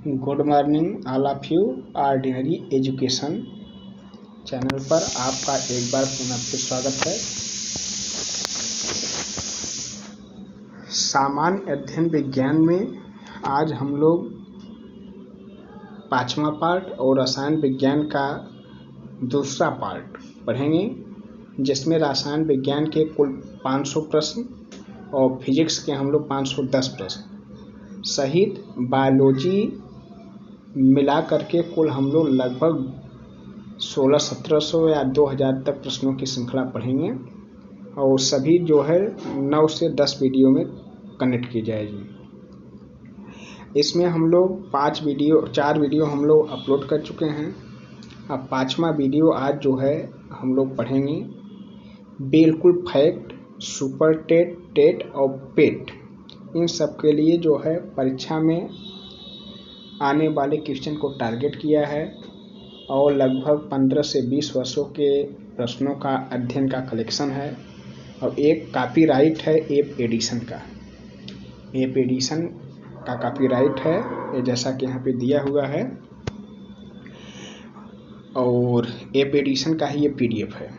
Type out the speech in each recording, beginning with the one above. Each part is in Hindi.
Good morning all of you. Ordinary education channel पर आपका एक बार पुनः फिर स्वागत है। सामान्य अध्ययन विज्ञान में आज हम लोग 5वां पार्ट और रसायन विज्ञान का दूसरा पार्ट पढ़ेंगे, जिसमें रसायन विज्ञान के कुल 500 प्रश्न और फिजिक्स के हम लोग 510 प्रश्न सहित बायोलॉजी मिला करके कुल हम लोग लगभग 1600-1700 या 2000 तक प्रश्नों की श्रृंखला पढ़ेंगे और सभी जो है 9 से 10 वीडियो में कनेक्ट की जाएगी। इसमें हम लोग 4 वीडियो हम लोग अपलोड कर चुके हैं। अब 5वां वीडियो आज जो है हम लोग पढ़ेंगे बिल्कुल फैक्ट, सुपर टेट, टेट और पेट। इन सब के लिए जो है परीक्षा में आने वाले क्वेश्चन को टारगेट किया है और लगभग 15 से 20 वर्षों के प्रश्नों का अध्ययन का कलेक्शन है और एक कॉपीराइट है एप एडिशन का। एप एडिशन का कॉपीराइट है ये, जैसा कि यहाँ पे दिया हुआ है, और एप एडिशन का ही ये PDF है।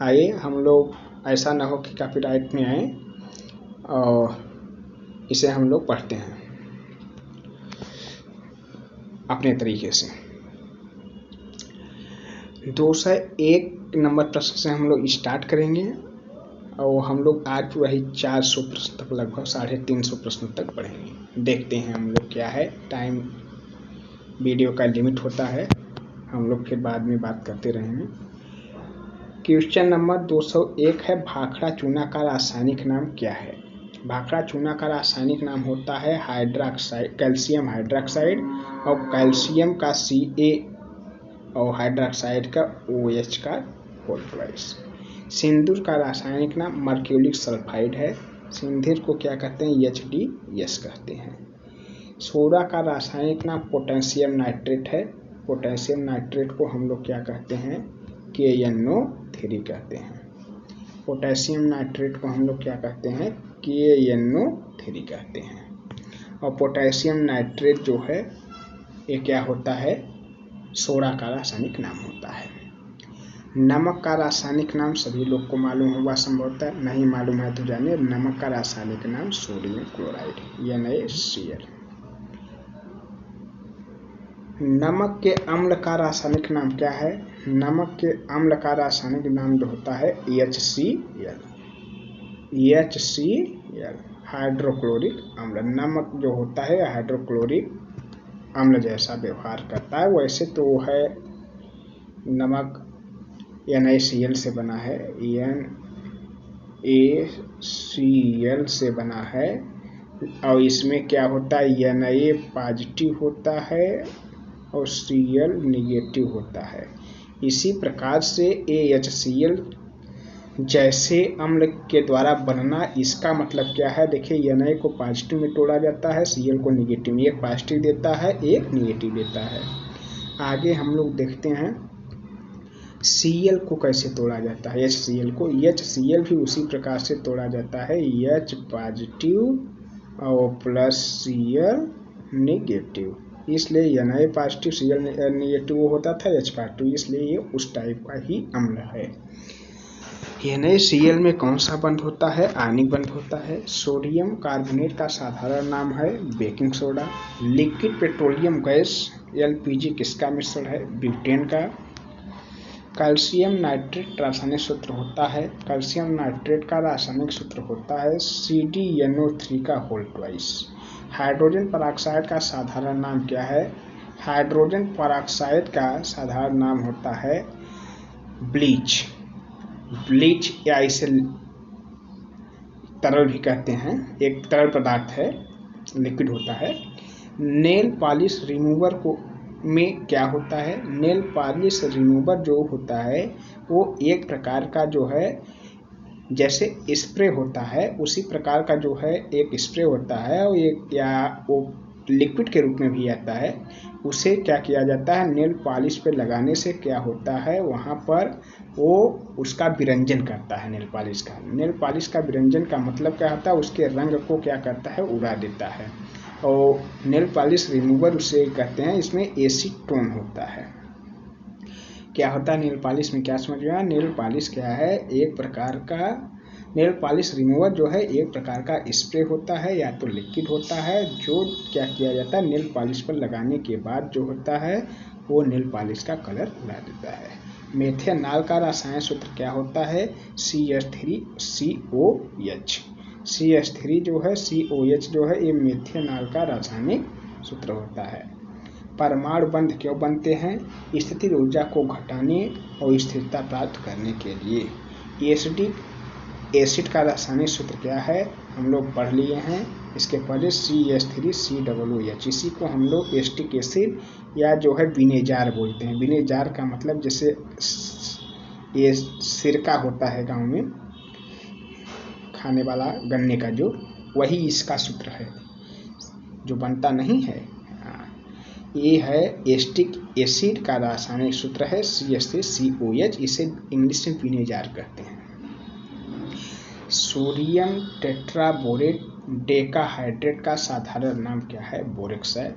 आइए हम लोग ऐसा ना हो कि कॉपीराइट में आए और इसे हम लोग पढ़ते हैं अपने तरीके से। 201 नंबर प्रश्न से हम लोग स्टार्ट करेंगे और हम लोग आज वही 400 प्रश्न तक, लगभग 350 प्रश्न तक पढ़ेंगे। देखते हैं हम लोग क्या है, टाइम वीडियो का लिमिट होता है, हम लोग फिर बाद में बात करते रहेंगे। क्वेश्चन नंबर 201 है, भाखड़ा चूना का रासायनिक नाम क्या है? भाखड़ा चूना का रासायनिक नाम होता है हाइड्रोक्साइड, कैल्शियम हाइड्रोक्साइड, और कैल्शियम का Ca और हाइड्रोक्साइड का OH का होल ट्वाइस। सिंदूर का रासायनिक नाम मर्क्यूरिक सल्फाइड है। सिंदूर को क्या कहते हैं? HDS कहते हैं। सोडा का रासायनिक नाम पोटेशियम नाइट्रेट है। पोटेशियम नाइट्रेट को हम लोग क्या कहते हैं? KNO3 कहते हैं। पोटेशियम नाइट्रेट को हम लोग क्या कहते हैं? KNO3 कहते हैं। और पोटेशियम नाइट्रेट जो है ये क्या होता है? सोडा का रासायनिक नाम होता है। नमक का रासायनिक नाम सभी लोग को मालूम होगा, संभवतः नहीं मालूम है तो जानिए। नमक का रासायनिक नाम सोडियम क्लोराइड NaCl। नमक के अम्ल का रासायनिक नाम क्या है? नमक के अम्ल का रासायनिक नाम जो होता है HCl। हाइड्रोक्लोरिक अम्ल। नमक जो होता है हाइड्रोक्लोरिक अम्ल जैसा व्यवहार करता है। वैसे तो वो है नमक NaCl से बना है, NaCl से बना है, और इसमें क्या होता है? Na पॉजिटिव होता है और Cl निगेटिव होता है। इसी प्रकार से HCl जैसे अम्ल के द्वारा बनना, इसका मतलब क्या है? देखिए, Na को पॉजिटिव में तोड़ा जाता है, Cl को निगेटिव में। एक पॉजिटिव देता है, एक निगेटिव देता है। आगे हम लोग देखते हैं Cl को कैसे तोड़ा जाता है। HCl को, HCl भी उसी प्रकार से तोड़ा जाता है, H पॉजिटिव और प्लस Cl निगेटिव। इसलिए Na पॉजिटिव Cl निगेटिव होता था, H पॉजिटिव, इसलिए ये उस टाइप का ही अम्ल है। NaCl में कौन सा बंध होता है? आयनिक बंध होता है। सोडियम कार्बोनेट का साधारण नाम है baking soda. Liquid petroleum gas LPG किसका मिश्रण है? ब्यूटेन का। कैल्शियम नाइट्रेट रासायनिक सूत्र होता है, कैल्शियम नाइट्रेट का रासायनिक सूत्र होता है CdNO3 का होल ट्वाइस। हाइड्रोजन परऑक्साइड का साधारण नाम क्या है? हाइड्रोजन परऑक्साइड का साधारण नाम होता है ब्लीच। ब्लीच या इसे तरल भी कहते हैं, एक तरल पदार्थ है, लिक्विड होता है। नेल पॉलिश रिमूवर को में क्या होता है? नेल पॉलिश रिमूवर जो होता है वो एक प्रकार का जो है, जैसे स्प्रे होता है उसी प्रकार का जो है एक स्प्रे होता है, और एक या वो लिक्विड के रूप में भी आता है। उसे क्या किया जाता है? नेल पॉलिश पे लगाने से क्या होता है? वहाँ पर वो उसका विरंजन करता है। नेल पॉलिश का विरंजन का मतलब क्या होता है? उसके रंग को क्या करता है? उड़ा देता है। और नेल पॉलिश रिमूवर उसे कहते हैं, इसमें एसीटोन होता है। क्या होता है नेल पॉलिश में, क्या समझ में आया? नेल पॉलिश क्या है? एक प्रकार का नेल पॉलिश रिमूवर जो है एक प्रकार का स्प्रे होता है या तो लिक्विड होता है, जो क्या किया जाता है नेल पॉलिश पर लगाने के बाद जो होता है वो नेल पॉलिश का कलर ला देता है। मेथेनॉल का रासायनिक सूत्र क्या होता है? CH3COH। CH3 जो है COH जो है ये मेथेनॉल का रासायनिक सूत्र होता है। परमाणु बंध क्यों बनते हैं? स्थितिज ऊर्जा को घटाने और स्थिरता प्राप्त करने के लिए। एसिडिक एसिड का रासायनिक सूत्र क्या है? हम लोग पढ़ लिए हैं इसके पहले, CH3COOH। इसी को हम लोग एस्टिक एसिड या जो है विनेजार बोलते हैं। विनेजार का मतलब जैसे ये सिरका होता है गांव में खाने वाला गन्ने का, जो वही इसका सूत्र है, जो बनता नहीं है। ये है एस्टिक एसिड का रासायनिक सूत्र है CH3COH। इसे इंग्लिश में विनेजार कहते हैं। सोडियम टेट्राबोरेट डेकाहाइड्रेट का साधारण नाम क्या है? बोरेक्स है।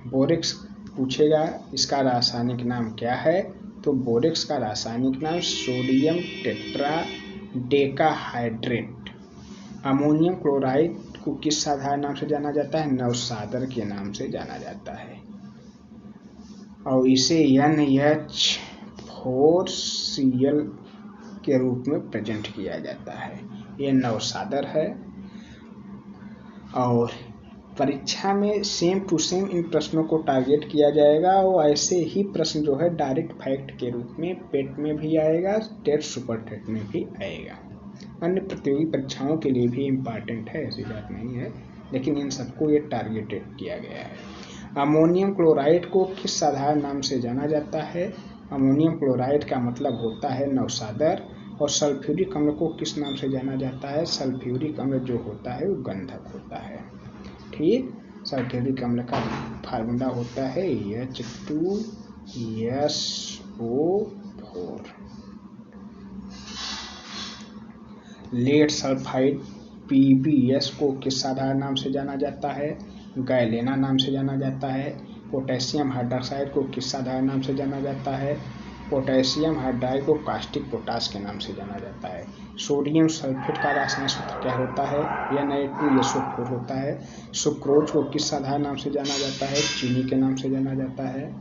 बोरेक्स पूछेगा इसका रासायनिक नाम क्या है, तो बोरेक्स का रासायनिक नाम sodium tetra decahydrate. Ammonium chloride को किस साधारण नाम से जाना जाता है? नवसादर के नाम से जाना जाता है, और इसे NH4Cl के रूप में प्रेजेंट किया जाता है। ये नवसादर है। और परीक्षा में सेम टू सेम इन प्रश्नों को टारगेट किया जाएगा, और ऐसे ही प्रश्न जो है डायरेक्ट फैक्ट के रूप में पेट में भी आएगा, टेट सुपर टेट में भी आएगा। अन्य प्रतियोगी परीक्षाओं के लिए भी इम्पॉर्टेंट है, ऐसी बात नहीं है, लेकिन इन सबको ये टारगेटेड किया गया है। अमोनियम क्लोराइड को किस साधारण नाम से जाना जाता है? अमोनियम क्लोराइड का मतलब होता है नवसादर। और सल्फ्यूरिक अम्ल को किस नाम से जाना जाता है? सल्फ्यूरिक अम्ल जो होता है वो गंधक होता है। ठीक, सल्फ्यूरिक अम्ल का फार्मूला होता है H2SO4। लेड सल्फाइड PbS को किस साधारण नाम से जाना जाता है? गैलेना नाम से जाना जाता है। पोटेशियम हाइड्रोक्साइड को किस साधारण नाम से जाना जाता है? पोटेशियम हाइड्राइड को कास्टिक पोटाश के नाम से जाना जाता है। सोडियम सल्फेट का रासायनिक सूत्र क्या होता है? Na2SO4 होता है। सुक्रोज को किस साधारण नाम से जाना जाता है? चीनी के नाम से जाना जाता है।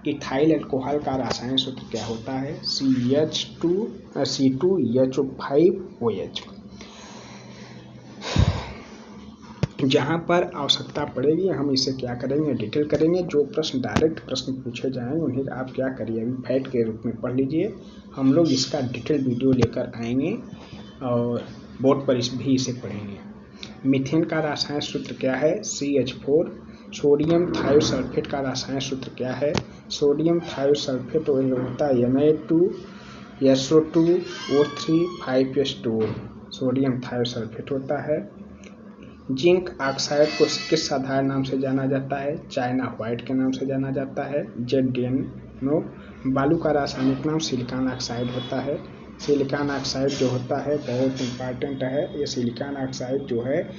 इथाइल अल्कोहल का रासायनिक सूत्र क्या होता है? C2H5OH। जहाँ पर आवश्यकता पड़ेगी हम इसे क्या करेंगे? डिटेल करेंगे। जो प्रश्न डायरेक्ट प्रश्न पूछे जाएंगे उन्हें आप क्या करिए, अभी फैक्ट के रूप में पढ़ लीजिए। हम लोग इसका डिटेल वीडियो लेकर आएंगे और बोर्ड पर भी इसे पढ़ेंगे। मीथेन का रासायनिक सूत्र क्या है? CH4। सोडियम थायोसल्फेट का रासायनिक सूत्र क्या है? सोडियम थायोसल्फेट होता है Na2SO2O3 सोडियम थायोसल्फेट होता है। जिंक ऑक्साइड को किस साधारण नाम से जाना जाता है? चाइना व्हाइट के नाम से जाना जाता है, ZnO। बालू का रासायनिक नाम सिलिकॉन ऑक्साइड होता है। सिलिकॉन ऑक्साइड जो होता है बहुत इम्पॉर्टेंट है। ये सिलिकॉन ऑक्साइड जो है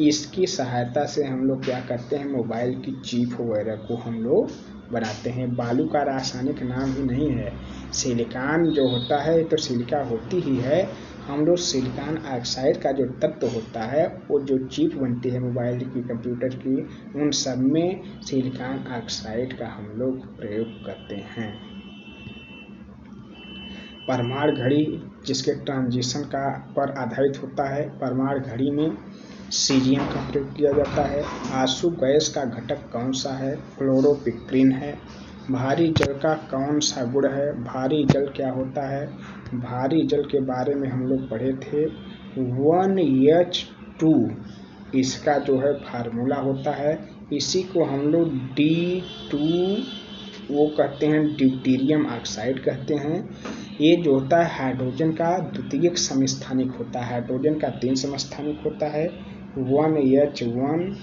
इसकी सहायता से हम लोग क्या करते हैं? मोबाइल की चिप वगैरह को हम लोग बनाते हैं। बालू का रासायनिक नाम ही नहीं है। सिलिकॉन जो होता है तो सिलिका होती ही है। हम लोग सिलिकॉन ऑक्साइड का जो तत्व होता है वो जो चिप बनती है मोबाइल की, कंप्यूटर की, उन सब में सिलिकॉन ऑक्साइड का हम लोग प्रयोग करते हैं। परमाणु घड़ी जिसके ट्रांजिशन का पर आधारित होता है, परमाणु घड़ी में सीरियम का प्रयोग किया जाता है। आंसू गैस का घटक कौन सा है? क्लोरोपिक्रीन है। भारी जल का कौन सा गुण है? भारी जल क्या होता है? भारी जल के बारे में हम लोग पढ़े थे 1H2 इसका जो है फार्मूला होता है। इसी को हम लोग D2 वो कहते हैं, ड्यूटेरियम ऑक्साइड कहते हैं। ये जो होता है हाइड्रोजन का द्वितीयक समस्थानिक होता है। हाइड्रोजन का 3 समस्थानिक होता है, 1H1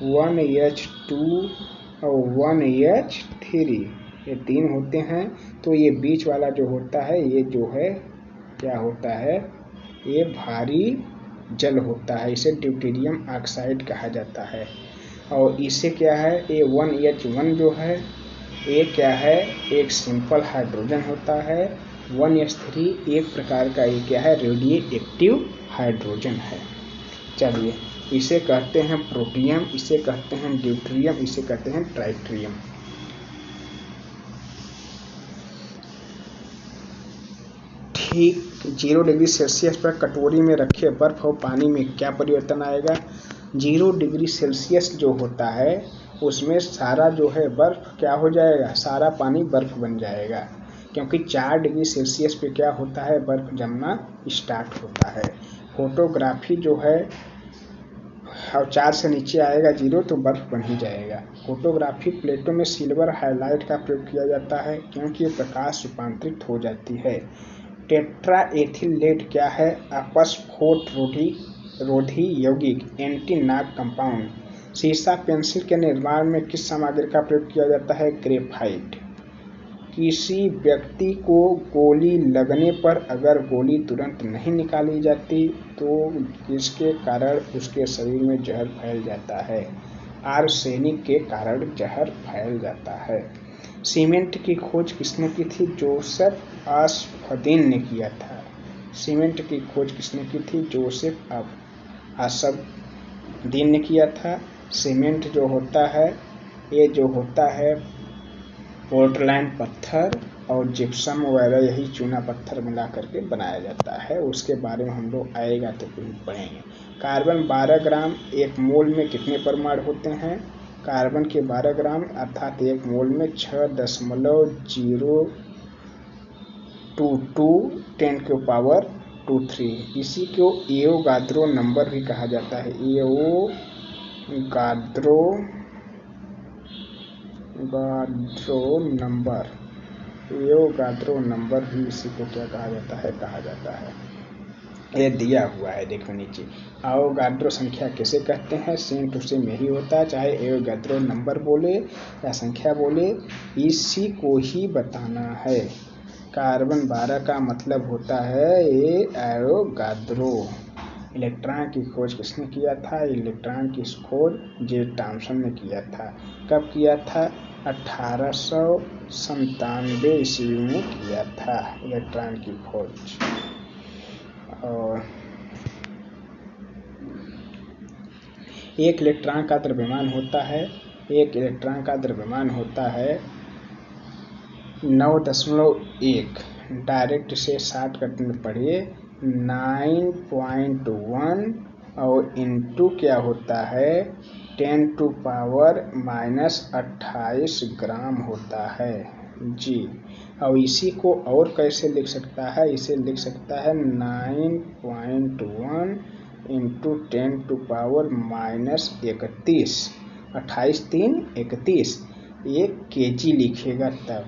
1H2 और 1H3, ये 3 होते हैं। तो ये बीच वाला जो होता है ये जो है क्या होता है? ये भारी जल होता है, इसे ड्यूटेरियम ऑक्साइड कहा जाता है। और इसे क्या है, A1H1 जो है, ये क्या है, एक सिंपल हाइड्रोजन होता है। 1H3 एक प्रकार का ये क्या है, रेडियो एक्टिव हाइड्रोजन है। चलिए, इसे कहते हैं प्रोटियम, इसे कहते हैं ड्यूटेरियम, इसे कहते हैं ट्राइटिरियम। ठीक 0 डिग्री सेल्सियस पर कटोरी में रखे बर्फ और पानी में क्या परिवर्तन आएगा। 0 डिग्री सेल्सियस जो होता है उसमें सारा जो है बर्फ क्या हो जाएगा, सारा पानी बर्फ बन जाएगा, क्योंकि 4 डिग्री सेल्सियस पे क्या होता है, बर्फ जमना स्टार्ट होता है। फोटोग्राफी जो है, और 4 से नीचे आएगा 0 तो बर्फ बन ही जाएगा। फोटोग्राफी प्लेटों में सिल्वर हाइलाइट का प्रयोग किया जाता है, क्योंकि ये प्रकाश रूपांतरित हो जाती है। टेट्रा एथिल लेड क्या है, अपस्फोट रोधी यौगिक एंटी नॉक कंपाउंड। सीसा पेंसिल के निर्माण में किस सामग्री का प्रयोग किया जाता है, ग्रेफाइट। किसी व्यक्ति को गोली लगने पर अगर गोली तुरंत नहीं निकाली जाती तो इसके कारण उसके शरीर में जहर फैल जाता है। आर्सेनिक के कारण जहर फैल जाता है। सीमेंट की खोज किसने की थी, जोसेफ आसफदीन ने किया था। सीमेंट की खोज किसने की थी, जोसेफ आसफदीन ने किया था। सीमेंट जो होता है, ये जो होता है पोर्टलैंड पत्थर और जिप्सम वगैरह, यही चूना पत्थर मिला करके बनाया जाता है। उसके बारे में हम लोग आएगा तो फिर पढ़ेंगे। कार्बन 12 ग्राम, एक मोल में कितने परमाणु होते हैं। कार्बन के 12 ग्राम अर्थात एक मोल में 6.022 10⁻²3। इसी को एवोगाद्रो नंबर भी कहा जाता है। एवोगाद्रो नंबर भी इसी को क्या कहा जाता है, ये दिया हुआ है, देखो नीचे। एवोगाद्रो संख्या किसे कहते हैं, सेम टू सेम यही होता है, चाहे एवोगाद्रो नंबर बोले या संख्या बोले, इसी को ही बताना है। कार्बन 12 का मतलब होता है ये एवोगाद्रो। इलेक्ट्रॉन की खोज किसने किया था, इलेक्ट्रॉन की खोज जे थॉम्सन ने किया था। कब किया था, 1897 ईस्वी में किया था इलेक्ट्रॉन की खोज। और एक इलेक्ट्रॉन का द्रव्यमान होता है 9.1, डायरेक्ट से शॉर्ट कट में पढ़िए 9.1 और इनटू क्या होता है 10⁻⁻28 ग्राम होता है जी। और इसी को और कैसे लिख सकता है, इसे लिख सकता है 9.1 इंटू 10⁻31, 28×3=31। ये केजी लिखेगा तब,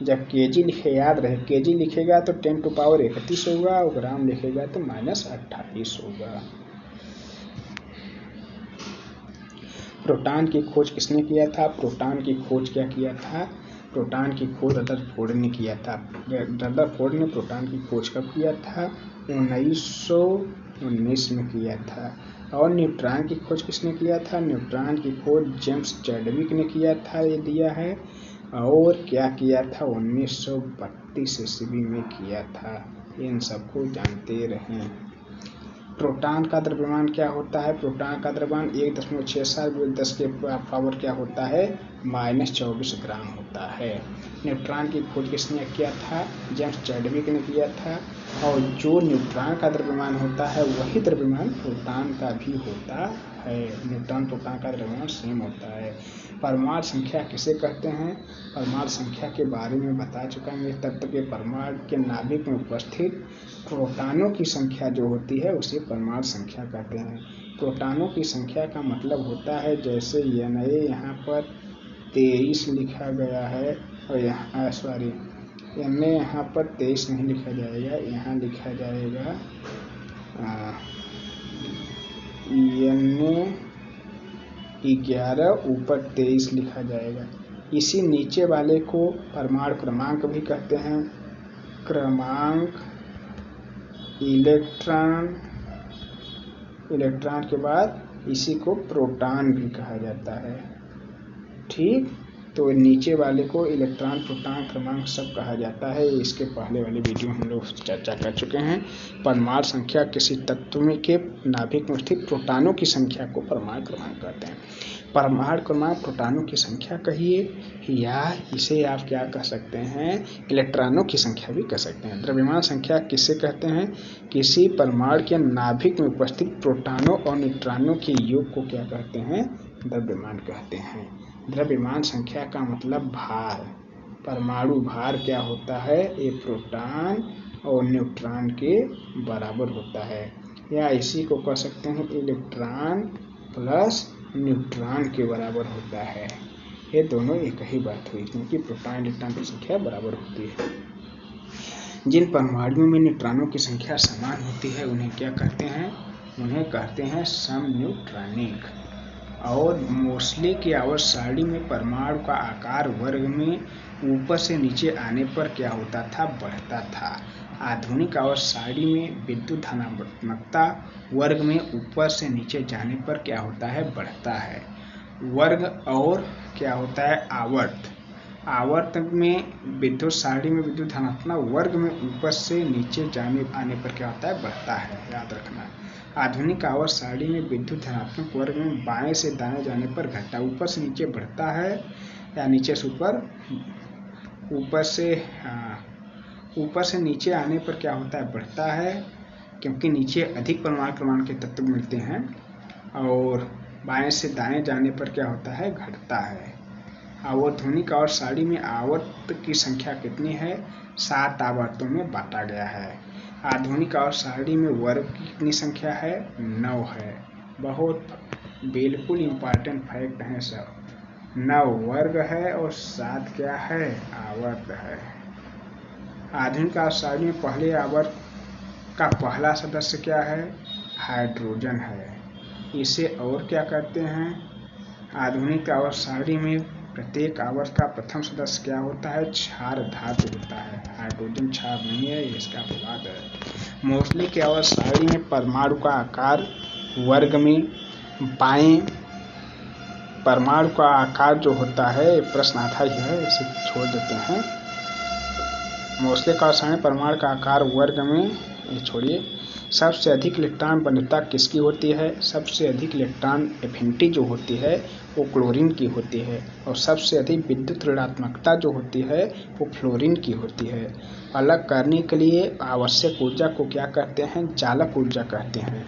जब केजी लिखे, याद रहे केजी लिखेगा तो 10⁻31 होगा और ग्राम लिखेगा तो -28 होगा। प्रोटॉन की खोज किसने किया था, प्रोटॉन की खोज क्या किया था, प्रोटॉन की खोज रदरफोर्ड ने किया था। रदरफोर्ड ने प्रोटॉन की खोज कब किया था, 1919 में किया था। और न्यूट्रॉन की खोज किसने किया था, न्यूट्रॉन की खोज जेम्स चैडविक ने किया था, ये दिया है। और क्या किया था, 1932 ईस्वी में किया था। इन सबको जानते रहें। प्रोटॉन का द्रव्यमान क्या होता है, प्रोटॉन का द्रव्यमान 1.67×10⁻⁴ क्या होता है, -24 ग्राम होता है। न्यूट्रॉन की खोज किसने किया था, जेम्स चैडविक ने किया था। और जो न्यूट्रॉन का द्रव्यमान होता है वही द्रव्यमान प्रोटॉन का भी होता है। न्यूट्रॉन प्रोटॉन का द्रव्यमान सेम होता है। परमाणु संख्या किसे कहते हैं, परमाणु संख्या के बारे में बता चुका हूँ। तत्व के परमाणु के नाभिक में उपस्थित प्रोटॉनों की संख्या जो होती है उसे परमाणु संख्या कहते हैं। प्रोटॉनों की संख्या का मतलब होता है, जैसे Na यहाँ पर 23 लिखा गया है, और यहाँ Na यहाँ पर 23 नहीं लिखा जाएगा, यहाँ लिखा जाएगा Na 11 ऊपर 23 लिखा जाएगा। इसी नीचे वाले को परमाणु क्रमांक भी कहते हैं। क्रमांक इलेक्ट्रॉन इलेक्ट्रॉन के बाद इसी को प्रोटॉन भी कहा जाता है। ठीक, तो नीचे वाले को इलेक्ट्रॉन, प्रोटॉन, क्रमांक सब कहा जाता है। इसके पहले वाले वीडियो हम लोग चर्चा कर चुके हैं। परमाणु संख्या किसी तत्व में के नाभिक में स्थित प्रोटॉनों की संख्या को परमाणु क्रमांक कहते हैं। परमाणु क्रमांक प्रोटॉनों की संख्या कहिए या इसे आप क्या कह सकते हैं, इलेक्ट्रॉनों की संख्या भी कह सकते हैं। द्रव्यमान संख्या किसे कहते हैं, किसी परमाणु के नाभिक में उपस्थित प्रोटॉनों और न्यूट्रॉनों के योग को क्या कहते हैं, द्रव्यमान कहते हैं। द्रव्यमान संख्या का मतलब भार, परमाणु भार क्या होता है, ये प्रोटॉन और न्यूट्रॉन के बराबर होता है, या इसी को कह सकते हैं इलेक्ट्रॉन प्लस न्यूट्रॉन के बराबर होता है। ये दोनों एक ही बात हुई, क्योंकि प्रोटॉन इलेक्ट्रॉन की संख्या बराबर होती है। जिन परमाणुओं में न्यूट्रॉनों की संख्या समान होती है उन्हें क्या कहते हैं, उन्हें कहते हैं समन्यूट्रॉनिक। और मोस्ले की आवर्त सारणी में परमाणु का आकार वर्ग में ऊपर से नीचे आने पर क्या होता था, बढ़ता था। आधुनिक आवर्त सारणी में विद्युत धनात्मकता वर्ग में ऊपर से नीचे जाने पर क्या होता है, बढ़ता है। वर्ग और क्या होता है, आवर्त, आवर्त में विद्युत सारणी में विद्युत धनात्मक वर्ग में ऊपर से नीचे जाने आने पर क्या होता है, बढ़ता है, याद रखना। आधुनिक आवर्त सारणी में विद्युत धनात्मक वर्ग में बाएं से दाएं जाने पर घटता, ऊपर से नीचे बढ़ता है या नीचे से ऊपर, ऊपर से नीचे आने पर क्या होता है, बढ़ता है, क्योंकि नीचे अधिक परमाणु क्रमांक के तत्व मिलते हैं। और बाएं से दाएं जाने पर क्या होता है, घटता है। आवर्तनिक आवर्त सारणी में आवर्त की संख्या कितनी है, 7 आवर्तों में बांटा गया है। आधुनिक आवर्त सारणी में वर्ग की कितनी संख्या है, 9 है। बहुत बिल्कुल इम्पॉर्टेंट फैक्ट है सब, 9 वर्ग है और 7 क्या है, आवर्त है। आधुनिक आवर्त सारणी में पहले आवर्त का पहला सदस्य क्या है, हाइड्रोजन है। इसे और क्या कहते हैं, आधुनिक आवर्त सारणी में प्रत्येक आवर्त का प्रथम सदस्य क्या होता है, क्षार धातु होता है। हाइड्रोजन क्षार नहीं है, इसका अपवाद है। मोस्ले की आवर्त सारणी में परमाणु का आकार वर्ग में बाएं, परमाणु का आकार जो होता है, प्रश्न आता ही है, इसे छोड़ देते हैं। मोस्ले का आवर्त सारणी परमाणु का आकार वर्ग में, ये छोड़िए। सबसे अधिक इलेक्ट्रॉन बंधुता किसकी होती है, सबसे अधिक इलेक्ट्रॉन एफिनिटी जो होती है वो क्लोरीन की होती है। और सबसे अधिक विद्युत ऋणात्मकता जो होती है वो फ्लोरीन की होती है। अलग करने के लिए आवश्यक ऊर्जा को क्या कहते हैं, चालक ऊर्जा कहते हैं।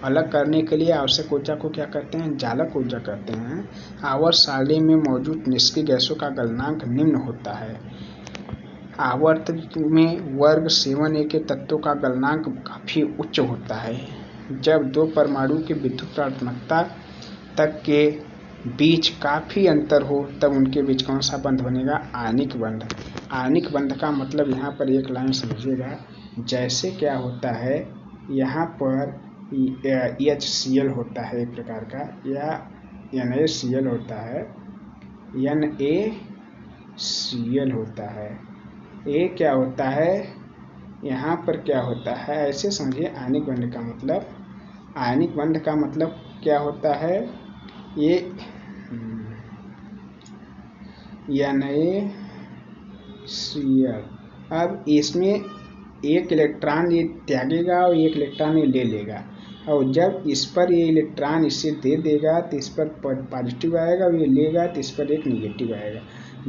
अलग करने के लिए आवश्यक ऊर्जा को क्या कहते हैं, चालक ऊर्जा कहते हैं। आवर्त सारणी में मौजूद निष्क्रिय गैसों का गलनांक निम्न होता है। आवर्त में वर्ग 7a के तत्वों का गलनांक काफ़ी उच्च होता है। जब दो परमाणु की विद्युत ऋणात्मकता तक के बीच काफ़ी अंतर हो तब उनके बीच कौन सा बंध बनेगा, आयनिक बंध। आयनिक बंध का मतलब यहाँ पर एक लाइन समझिएगा, जैसे क्या होता है, यहाँ पर HCl होता है एक प्रकार का, या NaCl होता है, NaCl होता है। ये क्या होता है, यहाँ पर क्या होता है, ऐसे समझिए। आयनिक बंध का मतलब, आयनिक बंध का मतलब क्या होता है, ये NaCl। अब इसमें एक इलेक्ट्रॉन ये त्यागेगा और एक इलेक्ट्रॉन ये ले लेगा, और जब इस पर ये इलेक्ट्रॉन इसे दे देगा तो इस पर पॉजिटिव आएगा, और ये लेगा तो इस पर एक निगेटिव आएगा।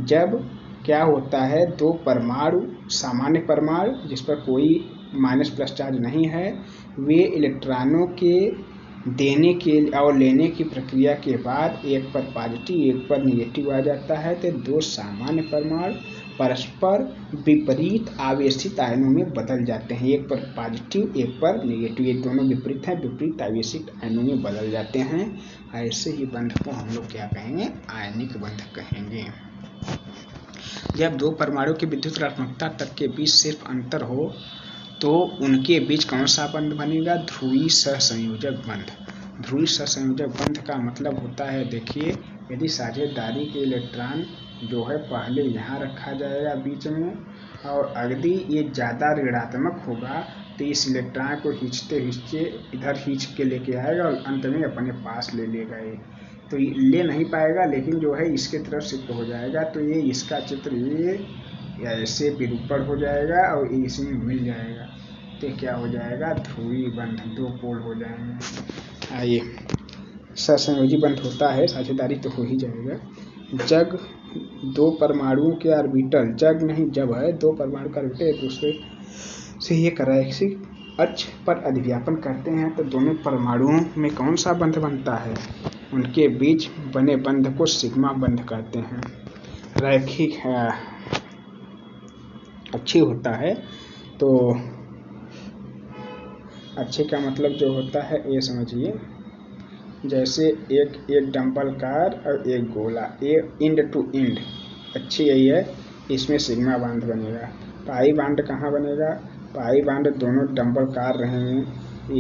जब क्या होता है, दो परमाणु, सामान्य परमाणु जिस पर कोई माइनस प्लस चार्ज नहीं है, वे इलेक्ट्रॉनों के देने के और लेने की प्रक्रिया के बाद एक पर पॉजिटिव एक पर निगेटिव आ जाता है, तो दो सामान्य परमाणु परस्पर विपरीत आवेशित आयनों में बदल जाते हैं। एक पर पॉजिटिव एक पर निगेटिव, ये दोनों विपरीत हैं, विपरीत आवेशित आयनों में बदल जाते हैं। ऐसे ही बंध को हम लोग क्या कहेंगे, आयनिक बंध कहेंगे। जब दो परमाणु की विद्युत ऋणात्मकता तक के बीच सिर्फ अंतर हो तो उनके बीच कौन सा बंध बनेगा, ध्रुवीय सहसंयोजक बंध। ध्रुवीय सहसंयोजक बंध का मतलब होता है, देखिए, यदि साझेदारी के इलेक्ट्रॉन जो है पहले यहाँ रखा जाएगा बीच में, और यदि ये ज़्यादा ऋणात्मक होगा तो इस इलेक्ट्रॉन को खींचते खींचते इधर खींच के लेके आएगा और अंत में अपने पास ले लेगा ये। तो ये ले नहीं पाएगा, लेकिन जो है इसके तरफ शिफ्ट हो जाएगा। तो ये इसका चित्र ये ऐसे विरूपण हो जाएगा और इसमें मिल जाएगा। तो क्या हो जाएगा, ध्रुवीय बंध, दो पोल हो जाएंगे। आइए, सहसंयोजी बंध होता है, साझेदारी तो हो ही जाएगा। जब दो परमाणुओं के ऑर्बिटल, जब नहीं जब है, दो परमाणु का ऑर्बिटल एक दूसरे से ये रैखिक अक्ष पर अधिव्यापन करते हैं तो दोनों परमाणुओं में कौन सा बंध बनता है? उनके बीच बने बंध को सिग्मा बंध कहते हैं। रैखिक अच्छी होता है। तो अच्छे का मतलब जो होता है ये समझिए, जैसे एक डंबल कार और एक गोला, ये इंड टू इंड अच्छी यही है, इसमें सिग्मा बांध बनेगा। पाई बांध कहाँ बनेगा? पाई बांध दोनों डंबल कार रहेंगे,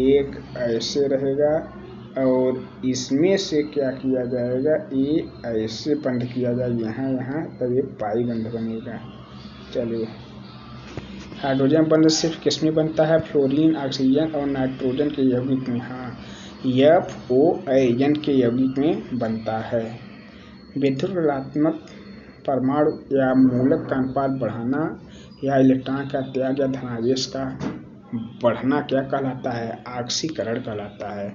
एक ऐसे रहेगा और इसमें से क्या किया जाएगा, ये ऐसे बंध किया जाएगा यहाँ, तब ये पाई बंध बनेगा। चलिए, हाइड्रोजन बंध सिर्फ किसमें बनता है? फ्लोरीन, ऑक्सीजन और नाइट्रोजन के यौगिक में। हाँ, FON के यौगिक में बनता है। विद्युत ऋणात्मक परमाणु या मूलक का अनुपात बढ़ाना या इलेक्ट्रॉन का त्याग या धनावेश का बढ़ना क्या कहलाता है? ऑक्सीकरण कहलाता है।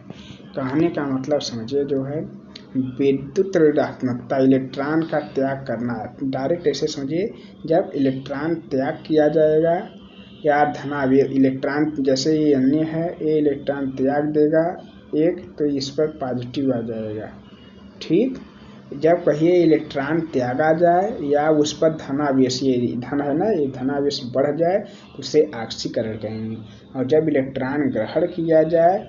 कहने का मतलब समझिए, जो है विद्युत ऋणात्मकता, इलेक्ट्रॉन का त्याग करना, डायरेक्ट ऐसे समझिए, जब इलेक्ट्रॉन त्याग किया जाएगा या धनावेश, इलेक्ट्रॉन जैसे ये अन्य है, ये इलेक्ट्रॉन त्याग देगा एक, तो इस पर पॉजिटिव आ जाएगा। ठीक, जब कहिए इलेक्ट्रॉन त्यागा जाए या उस पर धनावेश, ये धन है ना, ये धनावेश बढ़ जाए तो उसे ऑक्सीकरण कहेंगे। और जब इलेक्ट्रॉन ग्रहण किया जाए,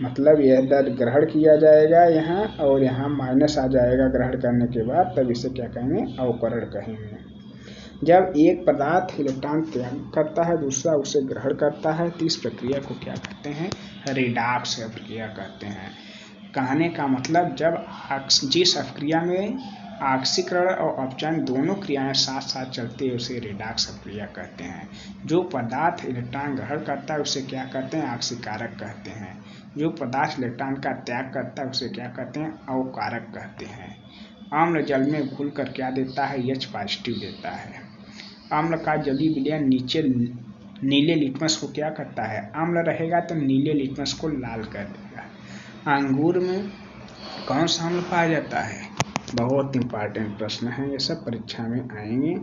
मतलब यह दर ग्रहण किया जाएगा यहाँ और यहाँ माइनस आ जाएगा ग्रहण करने के बाद, तब इसे क्या कहेंगे? अवकरण कहेंगे। जब एक पदार्थ इलेक्ट्रॉन त्याग करता है, दूसरा उसे ग्रहण करता है, तो इस प्रक्रिया को क्या कहते हैं? रिडॉक्स प्रक्रिया कहते हैं। कहने का मतलब, जब जिस प्रक्रिया में ऑक्सीकरण और अपचयन दोनों क्रियाएं साथ साथ चलती है, उसे रिडॉक्स प्रक्रिया कहते हैं। जो पदार्थ इलेक्ट्रॉन ग्रहण करता है उसे क्या कहते हैं? ऑक्सीकारक कहते हैं। जो पदार्थ इलेक्ट्रॉन का त्याग करता है उसे क्या कहते हैं? अवकारक कहते हैं। अम्ल जल में घुलकर क्या देता है? H पॉजिटिव देता है। अम्ल का जलीय विलयन नीले लिटमस को क्या करता है? अम्ल रहेगा तो नीले लिटमस को लाल कर देगा। अंगूर में कौन सा अम्ल पाया जाता है? बहुत इंपॉर्टेंट प्रश्न है, ये सब परीक्षा में आएंगे।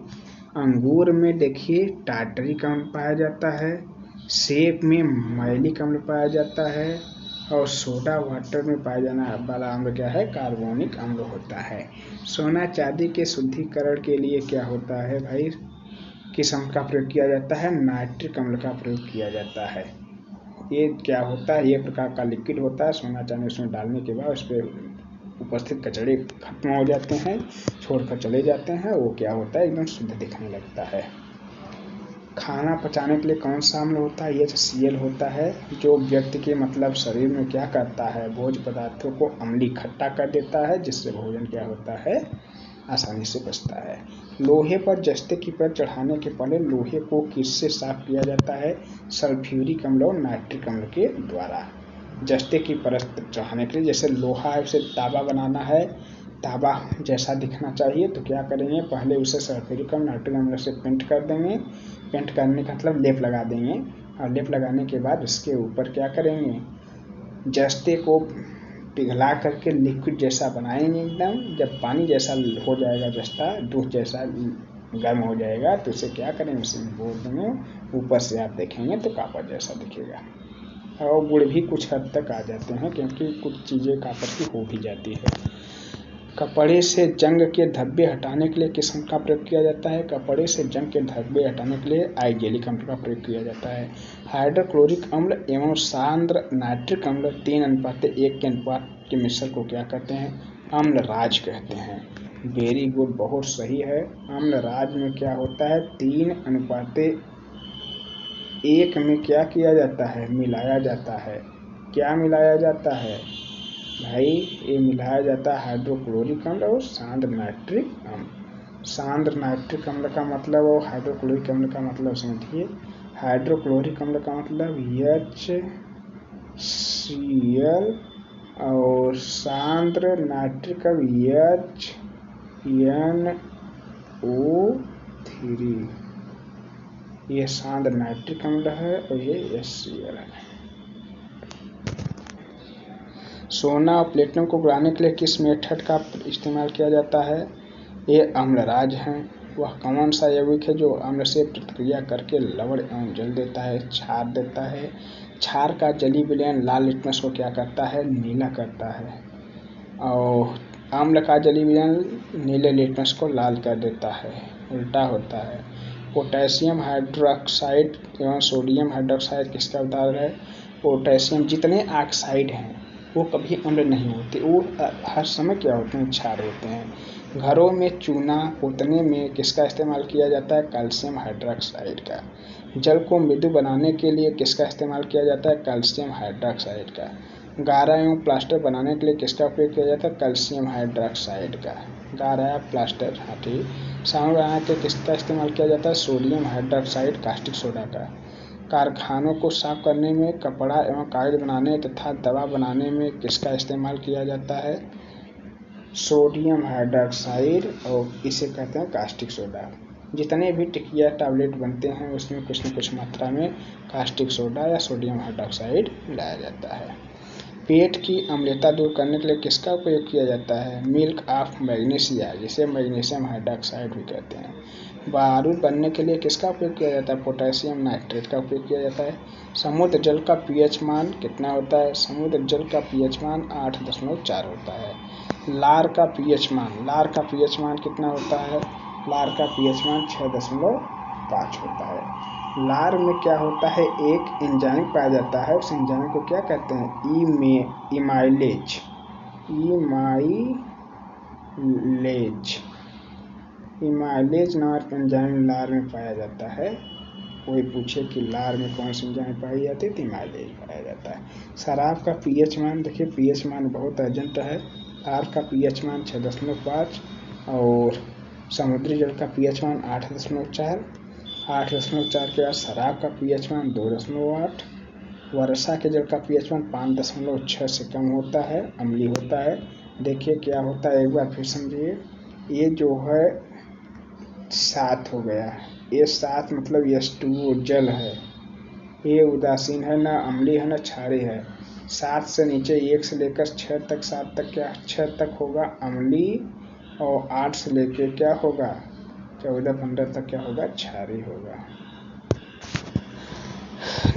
अंगूर में देखिए टार्टरिक अम्ल पाया जाता है, सेब में मैलिक अम्ल पाया जाता है और सोडा वाटर में पाया जाने वाला अम्ल क्या है? कार्बोनिक अम्ल होता है। सोना चांदी के शुद्धिकरण के लिए क्या होता है भाई? किस अम्ल का प्रयोग किया जाता है? नाइट्रिक अम्ल का प्रयोग किया जाता है। ये क्या होता है? ये प्रकार का लिक्विड होता है, सोना चांदी उसमें डालने के बाद उस पर उपस्थित कचड़े खत्म हो जाते हैं, छोड़कर चले जाते हैं, वो क्या होता है? एकदम शुद्ध दिखने लगता है। खाना पचाने के लिए कौन सा अम्ल होता है? HCl होता है, जो व्यक्ति के मतलब शरीर में क्या करता है? भोज्य पदार्थों को अम्लीय खट्टा कर देता है, जिससे भोजन क्या होता है? आसानी से पचता है। लोहे पर जस्ते की परत चढ़ाने के पहले लोहे को किससे साफ किया जाता है? सल्फ्यूरिक अम्ल और नाइट्रिक अम्ल के द्वारा। जस्ते की परत चढ़ाने के लिए, जैसे लोहा है उसे तांबा बनाना है, तांबा जैसा दिखना चाहिए, तो क्या करेंगे? पहले उसे सल्फ्यूरिक अम्ल नाइट्रिक अम्ल से पेंट कर देंगे। पेंट करने का मतलब लेप लगा देंगे, और लेप लगाने के बाद उसके ऊपर क्या करेंगे? जस्ते को पिघला करके लिक्विड जैसा बनाएंगे एकदम। जब पानी जैसा हो जाएगा, जस्ता दूध जैसा गर्म हो जाएगा, तो उसे क्या करेंगे? उसे बोल देंगे, ऊपर से आप देखेंगे तो कॉपर जैसा दिखेगा। और गुड़ भी कुछ हद तक आ जाते हैं, क्योंकि कुछ चीज़ें कॉपर की हो भी जाती है। कपड़े से जंग के धब्बे हटाने के लिए किस अम्ल का प्रयोग किया जाता है? कपड़े से जंग के धब्बे हटाने के लिए आइजेलिक अम्ल का प्रयोग किया जाता है। हाइड्रोक्लोरिक अम्ल एवं सांद्र नाइट्रिक अम्ल 3:1 के अनुपात के मिश्रण को क्या कहते हैं? अम्लराज कहते हैं। वेरी गुड, बहुत सही है। अम्लराज में क्या होता है? 3:1 में क्या किया जाता है? मिलाया जाता है। क्या मिलाया जाता है भाई? ये मिलाया जाता है हाइड्रोक्लोरिक अम्ल और सांद्र नाइट्रिक अम्ल। सांद्र नाइट्रिक अम्ल का मतलब और हाइड्रोक्लोरिक अम्ल का मतलब समझिए। हाइड्रोक्लोरिक अम्ल का मतलब HCl और सांद्र नाइट्रिक अम्ल HNO3। ये सांद्र नाइट्रिक अम्ल है और ये HCl है। सोना और प्लेटिनम को गलाने के लिए किस मेथड का इस्तेमाल किया जाता है? ये अम्लराज हैं। वह कौन सा यौगिक है जो अम्ल से प्रतिक्रिया करके लवण एवं जल देता है, क्षार देता है? क्षार का जलीय विलयन लाल लिटमस को क्या करता है? नीला करता है। और अम्ल का जलीय विलयन नीले लिटमस को लाल कर देता है, उल्टा होता है। पोटेशियम हाइड्रोक्साइड एवं सोडियम हाइड्रोक्साइड किसका उदाहरण है? पोटेशियम जितने ऑक्साइड हैं वो कभी अम्ल नहीं होते, वो हर समय क्या होते हैं? क्षार होते हैं। घरों में चूना पोतने में किसका इस्तेमाल किया जाता है? कैल्शियम हाइड्रोक्साइड का। जल को मृदु बनाने के लिए किसका इस्तेमाल किया जाता है? कैल्शियम हाइड्रोक्साइड का। गारा एवं प्लास्टर बनाने के लिए किसका उपयोग किया जाता है? कैल्शियम हाइड्रोक्साइड का। गारा या प्लास्टर, हाँ ठीक। साबुन बनाने के लिए किसका इस्तेमाल किया जाता है? सोडियम हाइड्रोक्साइड कास्टिक सोडा का। कारखानों को साफ करने में, कपड़ा एवं कागज बनाने तथा दवा बनाने में किसका इस्तेमाल किया जाता है? सोडियम हाइड्रोक्साइड और इसे कहते हैं कास्टिक सोडा। जितने भी टिकिया टैबलेट बनते हैं उसमें कुछ न कुछ मात्रा में कास्टिक सोडा या सोडियम हाइड्रोक्साइड मिलाया जाता है। पेट की अम्लता दूर करने के लिए किसका उपयोग किया जाता है? मिल्क ऑफ मैग्नीशिया, जिसे मैग्नीशियम हाइड्रोक्साइड भी कहते हैं। बारूद बनने के लिए किसका उपयोग किया जाता है? पोटेशियम नाइट्रेट का उपयोग किया जाता है। समुद्र जल का पीएच मान कितना होता है? समुद्र जल का पीएच मान 8.4 होता है। लार का पीएच मान कितना होता है? लार का पीएच मान 6.5 होता है। लार में क्या होता है? एक एंजाइम पाया जाता है, उस एंजाइम को क्या कहते हैं? इमाइलेज नामक एंजाइम लार में पाया जाता है। कोई पूछे कि लार में कौन सी एंजाइम पाई जाती है तो इमाइलेज पाया जाता है। शराब का पीएच मान, देखिए पीएच मान बहुत अर्जेंट है। लार का पीएच मान 6.5 और समुद्री जल का पीएच मान 8.4। 8.4 के बाद शराब का पीएच मान 2.8। वर्षा के जल का पीएच मान 5.6 से कम होता है, अम्लीय होता है। देखिए क्या होता है, एक बार फिर समझिए। ये जो है 7 हो गया, ये 7 मतलब H2O जल है। ये उदासीन है, ना अम्लीय है ना क्षारीय है। 7 से नीचे 1 से लेकर 6 तक, 7 तक क्या 6 तक होगा अम्लीय और 8 से लेकर क्या होगा 14-15 तक क्या होगा क्षारीय होगा।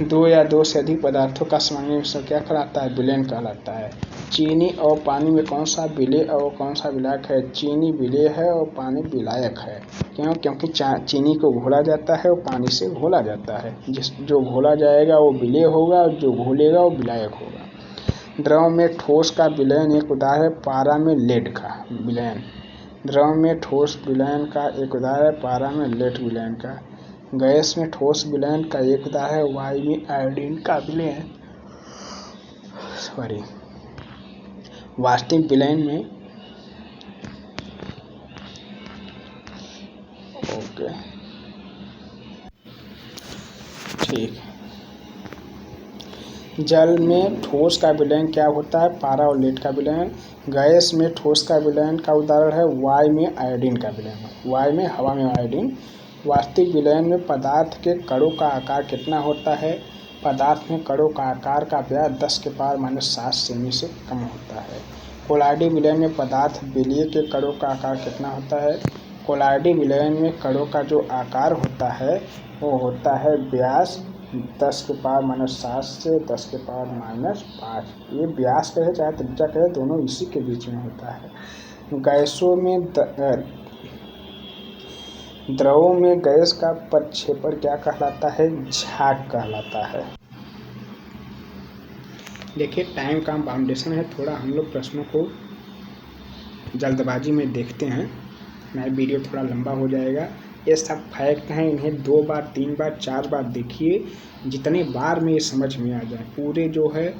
2 या 2 से अधिक पदार्थों का समन्वय मिश्रण क्या कहलाता है? विलयन कहलाता है। चीनी और पानी में कौन सा विलेय और कौन सा विलायक है? चीनी विलेय है और पानी विलायक है। क्यों? क्योंकि चीनी को घोला जाता है और पानी से घोला जाता है। जो घोला जाएगा वो विलेय होगा और जो घोलेगा वो विलायक होगा। द्रव में ठोस का विलयन एक उदाहरण है पारा में लेड का विलयन। द्रव में ठोस विलयन का एक उदाहरण है पारा में लेड विलयन का। गैस में ठोस विलयन का एक उदाहरण है वायु में आयोडीन का विलयन। वास्तविक विलयन में ठीक। जल में ठोस का विलयन क्या होता है? पारा और लेड का विलयन। गैस में ठोस का विलयन का उदाहरण है वायु में आयोडीन का विलयन। वायु में हवा में आयोडीन। वास्तविक विलयन में पदार्थ के कणों का आकार कितना होता है? पदार्थ में कणों का आकार का व्यास 10⁻⁷ सेमी से कम होता है। कोलाइडी विलयन में पदार्थ विलेय के कणों का आकार कितना होता है? कोलाइडी विलयन में कणों का जो आकार होता है वो होता है व्यास 10⁻⁷ से 10⁻⁵। ये व्यास कहे चाहे त्रिज्या कहे, दोनों इसी के बीच में होता है। गैसों में द्रवों में गैस का प्रक्षेपण क्या कहलाता है? झाग कहलाता है। देखिए टाइम का बाउंडेशन है, थोड़ा हम लोग प्रश्नों को जल्दबाजी में देखते हैं, नहीं वीडियो थोड़ा लंबा हो जाएगा। ये सब फैक्ट हैं, इन्हें 2 बार 3 बार 4 बार देखिए, जितने बार में ये समझ में आ जाए। पूरे जो है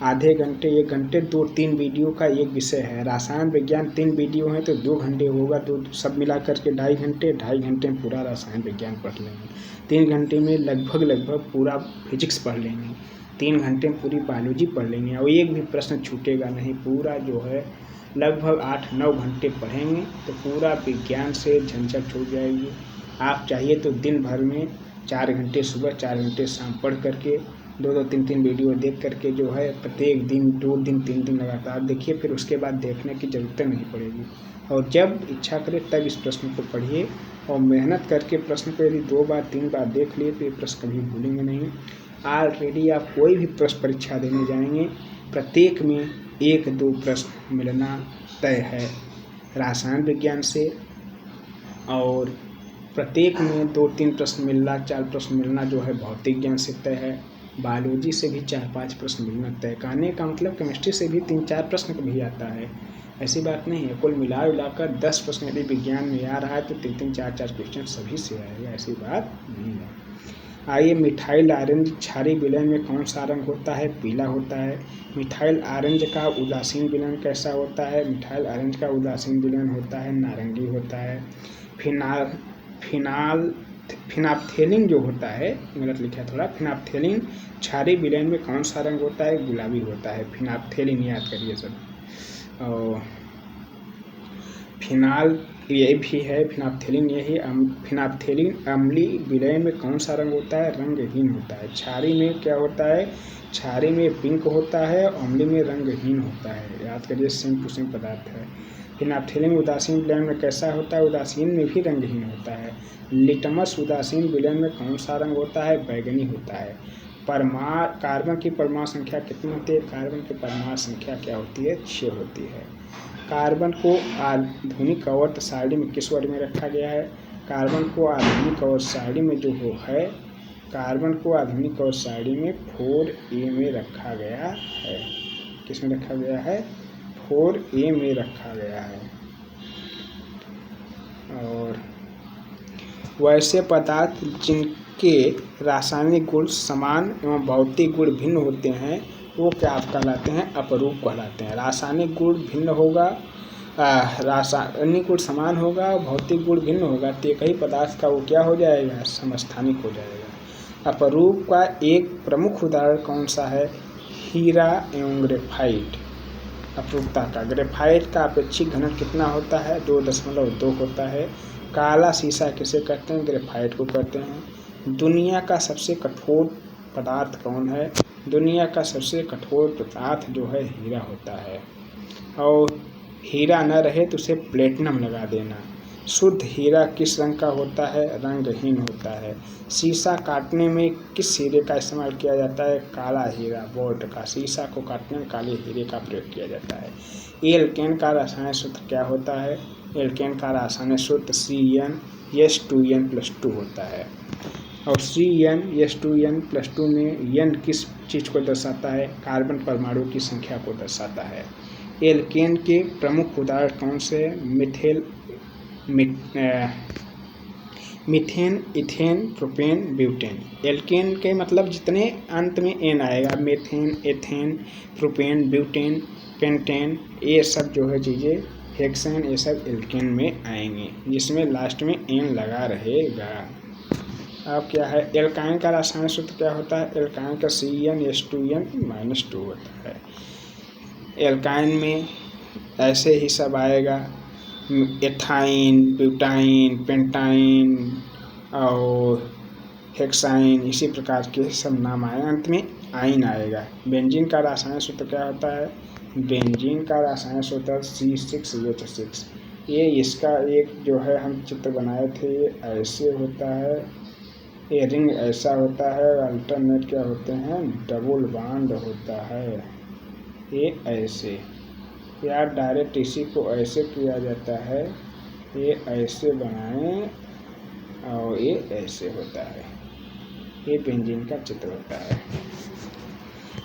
आधे घंटे 1 घंटे 2-3 वीडियो का एक विषय है। रसायन विज्ञान 3 वीडियो हैं तो 2 घंटे होगा, तो सब मिला कर के 2.5 घंटे में पूरा रसायन विज्ञान पढ़ लेंगे। 3 घंटे में लगभग पूरा फिजिक्स पढ़ लेंगे। 3 घंटे में पूरी बायोलॉजी पढ़ लेंगे और एक भी प्रश्न छूटेगा नहीं। पूरा जो है लगभग 8-9 घंटे पढ़ेंगे तो पूरा विज्ञान से झंझट छूट जाएगी। आप चाहिए तो दिन भर में 4 घंटे सुबह 4 घंटे शाम पढ़ करके 2-2 3-3 वीडियो देख करके जो है प्रत्येक दिन 2 दिन 3 दिन लगातार देखिए, फिर उसके बाद देखने की ज़रूरत नहीं पड़ेगी। और जब इच्छा करे तब इस प्रश्न को पढ़िए और मेहनत करके प्रश्न को यदि 2 बार 3 बार देख लिए तो ये प्रश्न कभी भूलेंगे नहीं। ऑलरेडी आप कोई भी प्रश्न परीक्षा देने जाएंगे, प्रत्येक में 1-2 प्रश्न मिलना तय है रसायन विज्ञान से, और प्रत्येक में 2-3 प्रश्न मिलना, 4 प्रश्न मिलना जो है भौतिक ज्ञान से तय है। बायोलॉजी से भी 4-5 प्रश्न मिलना तय। कहने का मतलब केमिस्ट्री से भी 3-4 प्रश्न कभी आता है, ऐसी बात नहीं है। कुल मिलाकर 10 प्रश्न यदि विज्ञान में आ रहा है तो 3-3 4-4 क्वेश्चन सभी से आएगा, ऐसी बात नहीं है। आइए, मिथाइल ऑरेंज क्षारीय विलयन में कौन सा रंग होता है? पीला होता है। मिथाइल ऑरेंज का उदासीन विलयन कैसा होता है? मिथाइल ऑरेंज का उदासीन विलयन होता है नारंगी होता है। फिनाप्थेलिन जो होता है, गलत लिखा थोड़ा, फिनाप्थेलिन क्षारीय विलयन में कौन सा रंग होता है? गुलाबी होता है। फिनाप्थेलिन याद करिए सब। और फिनाल ये भी है, फिनाप्थेलिन यही। फिनाप्थेलिन अम्लीय विलयन में कौन सा रंग होता है? रंगहीन होता है। क्षारीय में क्या होता है? क्षारीय में पिंक होता है, अम्लीय में रंगहीन होता है। याद करिए, सेम टू सेम पदार्थ है। फिनाप्थेलिन उदासीन विलयन में कैसा होता है? उदासीन में भी रंगहीन होता है। लिटमस उदासीन विलयन में कौन सा रंग होता है? बैगनी होता है। कार्बन की परमाणु संख्या कितनी होती है? कार्बन की परमाणु संख्या क्या होती है? 6 होती है। कार्बन को आधुनिक आवर्त सारणी में किस वर्ग में रखा गया है? कार्बन को आधुनिक आवर्त सारणी में जो है, कार्बन को आधुनिक आवर्त सारणी में 4A में रखा गया है। किस में रखा गया है? 4A में रखा गया है। और वैसे पदार्थ जिनके रासायनिक गुण समान एवं भौतिक गुण भिन्न होते हैं वो क्या कहलाते हैं? अपरूप कहलाते हैं। रासायनिक गुण भिन्न होगा, रासायनिक गुण समान होगा, भौतिक गुण भिन्न होगा तो एक ही पदार्थ का वो क्या हो जाएगा? समस्थानिक हो जाएगा। अपरूप का एक प्रमुख उदाहरण कौन सा है? हीरा एवं ग्रेफाइट। अपरूपता का, ग्रेफाइट का अपेक्षिक घनत्व कितना होता है? 2.2 होता है। काला शीशा किसे कहते हैं? ग्रेफाइट को कहते हैं। दुनिया का सबसे कठोर पदार्थ कौन है? दुनिया का सबसे कठोर पदार्थ जो है हीरा होता है। और हीरा न रहे तो उसे प्लेटिनम लगा देना। शुद्ध हीरा किस रंग का होता है? रंगहीन होता है। शीशा काटने में किस हीरे का इस्तेमाल किया जाता है? काला हीरा, बोल्ट का। शीशा को काटने में काले हीरे का प्रयोग किया जाता है। एल्केन का रासायनिक सूत्र क्या होता है? एल्केन का रासायनिक सूत्र CnH2n+2 होता है। और CnH2n+2 में n किस चीज़ को दर्शाता है? कार्बन परमाणु की संख्या को दर्शाता है। एल्केन के प्रमुख उदाहरण कौन से? Methane, ethane, propane, butane. Alkane के मतलब जितने अंत में n आएगा, methane, ethane, propane, butane, pentane, ये सब जो है चीज़ें, हेक्सेन, ये सब एल्केन में आएंगे जिसमें लास्ट में n लगा रहेगा। अब क्या है? एल्काइन का रासायनिक सूत्र क्या होता है? एल्काइन का CnH2n-2 होता है। एल्काइन में ऐसे ही सब आएगा, एथाइन, ब्यूटाइन, पेंटाइन और हेक्साइन, इसी प्रकार के सब नाम आए। अंत में आइन आएगा। बेंजीन का रासायनिक सूत्र क्या होता है? बेंजीन का रासायनिक सूत्र C6H6। ये इसका एक जो है हम चित्र बनाए थे, ये ऐसे होता है, ये रिंग ऐसा होता है, अल्टरनेट क्या होते हैं? डबल बॉन्ड होता है, ये ऐसे, या डायरेक्ट इसी को ऐसे किया जाता है, ये ऐसे बनाएं और ये ऐसे होता है। ये बेंजीन का चित्र होता है।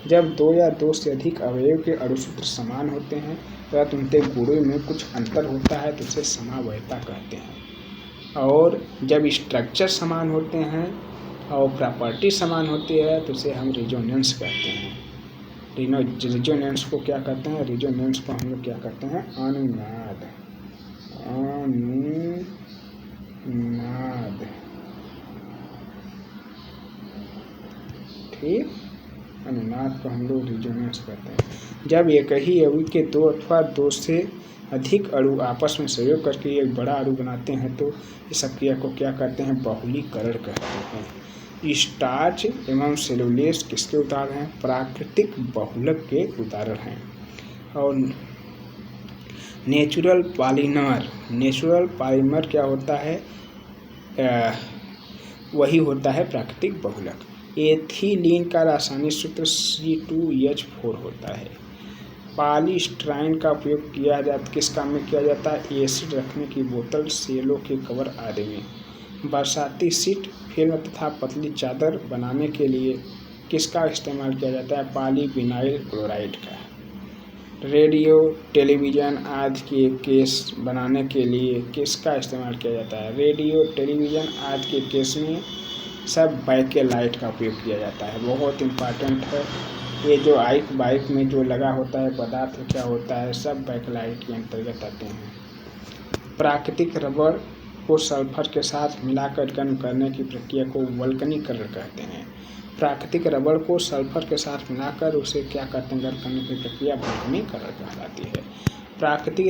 जब 2 या 2 से अधिक अवयव के अणुसूत्र समान होते हैं परंतु उनके गुणों में कुछ अंतर होता है तो उसे समावयवता कहते हैं। और जब स्ट्रक्चर समान होते हैं और प्रॉपर्टी समान होती है तो उसे हम रिजोनेंस कहते हैं। रिजोनेंस को क्या कहते हैं? रिजोनेंस को हम लोग क्या कहते हैं? अनुनाद। अनुनाद, ठीक, अनुनाद को हम लोग रिजोनेंस कहते हैं। जब एक ही अणु के दो अथवा दो से अधिक अणु आपस में सहयोग करके एक बड़ा अणु बनाते हैं तो इस प्रक्रिया को क्या कहते हैं? बहुलीकरण कहते हैं। स्टार्च एवं सेलुलोज किसके उदाहरण हैं? प्राकृतिक बहुलक के उदाहरण हैं। और नेचुरल पॉलीमर क्या होता है? वही होता है प्राकृतिक बहुलक। एथिलीन का रासायनिक सूत्र C2H4 होता है। पॉलीस्टाइरीन का उपयोग किया जाता, किस काम में किया जाता है? एसिड रखने की बोतल, सेलों के कवर आदि में। बरसाती शीट, फिल्म तथा पतली चादर बनाने के लिए किसका इस्तेमाल किया जाता है? पॉलीविनाइल क्लोराइड का। रेडियो, टेलीविज़न आदि के केस बनाने के लिए किसका इस्तेमाल किया जाता है? रेडियो, टेलीविज़न आदि के केस में सब बैकेलाइट का उपयोग किया जाता है। बहुत इम्पॉर्टेंट है ये जो बाइक में जो लगा होता है पदार्थ क्या होता है? सब बैकेलाइट के अंतर्गत आते हैं। प्राकृतिक रबड़ को सल्फर के साथ मिलाकर गर्म करने की प्रक्रिया को वल्कनीकरण कहते हैं। प्राकृतिक रबड़ को सल्फर के साथ मिलाकर उसे क्या कहते हैं? गर्म करने की प्रक्रिया वल्कनीकरण कहलाती है। प्राकृतिक